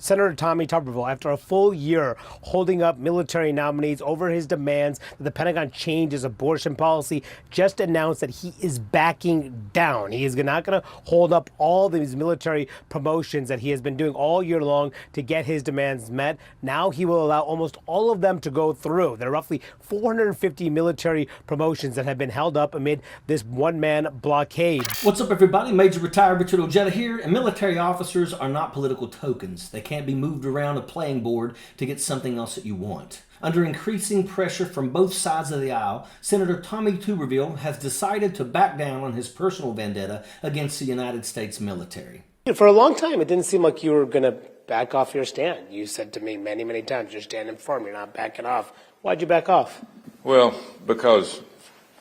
Senator Tommy Tuberville, after a full year holding up military nominees over his demands that the Pentagon change his abortion policy, just announced that he is backing down. He is not going to hold up all these military promotions that he has been doing all year long to get his demands met. Now he will allow almost all of them to go through. There are roughly 450 military promotions that have been held up amid this one-man blockade. What's up, everybody? Major Retired Richard Ojeda here, and military officers are not political tokens. They can't be moved around a playing board to get something else that you want. Under increasing pressure from both sides of the aisle, Senator Tommy Tuberville has decided to back down on his personal vendetta against the United States military. For a long time, it didn't seem like you were going to back off your stand. You said to me many, many times, you're standing firm, you're not backing off. Why'd you back off? Well, because,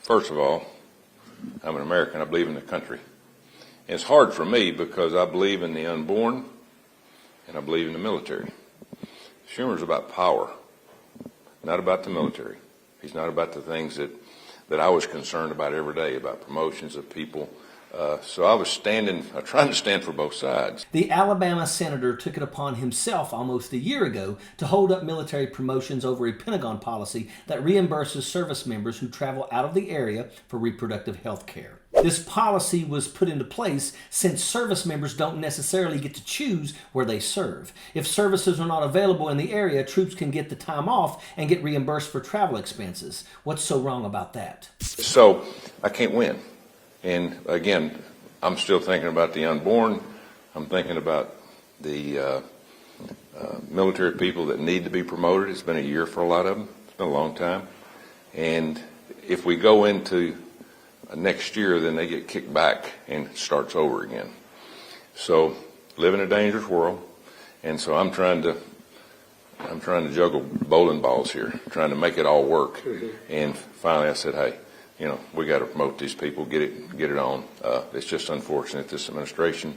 first of all, I'm an American. I believe in the country. And it's hard for me because I believe in the unborn and I believe in the military. Schumer's about power, not about the military. He's not about the things that I was concerned about every day, about promotions of people. So I was trying to stand for both sides. The Alabama senator took it upon himself almost a year ago to hold up military promotions over a Pentagon policy that reimburses service members who travel out of the area for reproductive health care. This policy was put into place since service members don't necessarily get to choose where they serve. If services are not available in the area, troops can get the time off and get reimbursed for travel expenses. What's so wrong about that? So I can't win. And again, I'm still thinking about the unborn. I'm thinking about the military people that need to be promoted. It's been a year for a lot of them. It's been a long time. And if we go into next year, then they get kicked back and it starts over again. So live in a dangerous world. And so I'm trying to juggle bowling balls here, trying to make it all work. And finally I said, hey, we got to promote these people, get it on. It's just unfortunate this administration,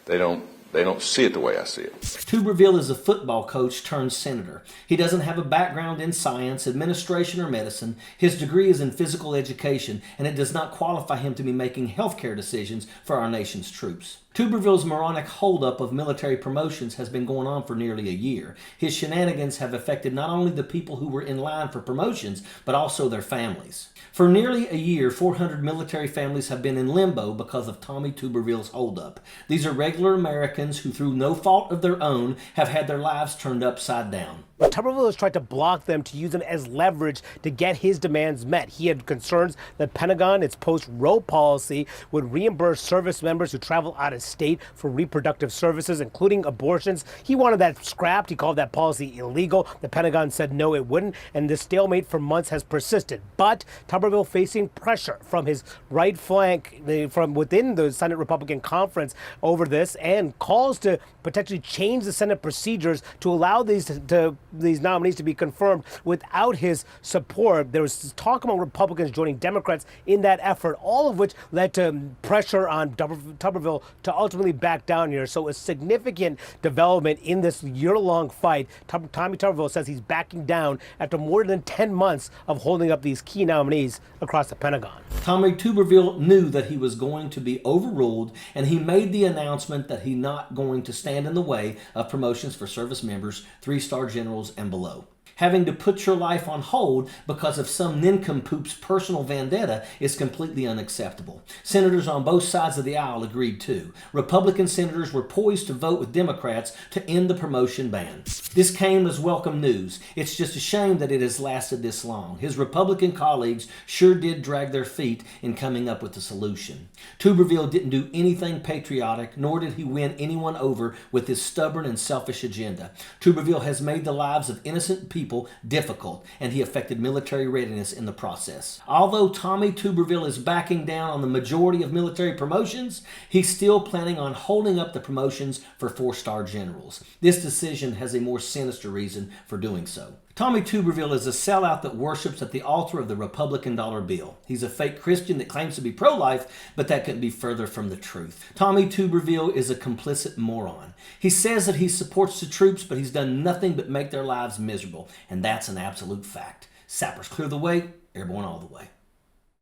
they don't see it the way I see it. Tuberville is a football coach turned senator. He doesn't have a background in science, administration, or medicine. His degree is in physical education, and it does not qualify him to be making healthcare decisions for our nation's troops. Tuberville's moronic holdup of military promotions has been going on for nearly a year. His shenanigans have affected not only the people who were in line for promotions, but also their families. For nearly a year, 400 military families have been in limbo because of Tommy Tuberville's holdup. These are regular Americans who, through no fault of their own, have had their lives turned upside down. But Tuberville has tried to block them to use them as leverage to get his demands met. He had concerns that Pentagon, its post-Roe policy, would reimburse service members who travel out of state for reproductive services, including abortions. He wanted that scrapped. He called that policy illegal. The Pentagon said no, it wouldn't. And this stalemate for months has persisted. But Tuberville facing pressure from his right flank, from within the Senate Republican conference over this, and calls to potentially change the Senate procedures to allow these nominees to be confirmed without his support. There was talk among Republicans joining Democrats in that effort, all of which led to pressure on Tuberville to ultimately back down here. So a significant development in this year-long fight. Tommy Tuberville says he's backing down after more than 10 months of holding up these key nominees across the Pentagon. Tommy Tuberville knew that he was going to be overruled, and he made the announcement that he's not going to stand in the way of promotions for service members, 3-star generals, and below. Having to put your life on hold because of some nincompoop's personal vendetta is completely unacceptable. Senators on both sides of the aisle agreed too. Republican senators were poised to vote with Democrats to end the promotion ban. This came as welcome news. It's just a shame that it has lasted this long. His Republican colleagues sure did drag their feet in coming up with a solution. Tuberville didn't do anything patriotic, nor did he win anyone over with his stubborn and selfish agenda. Tuberville has made the lives of innocent people difficult, and he affected military readiness in the process. Although Tommy Tuberville is backing down on the majority of military promotions, he's still planning on holding up the promotions for 4-star generals. This decision has a more sinister reason for doing so. Tommy Tuberville is a sellout that worships at the altar of the Republican dollar bill. He's a fake Christian that claims to be pro-life, but that couldn't be further from the truth. Tommy Tuberville is a complicit moron. He says that he supports the troops, but he's done nothing but make their lives miserable, and that's an absolute fact. Sappers clear the way, airborne all the way.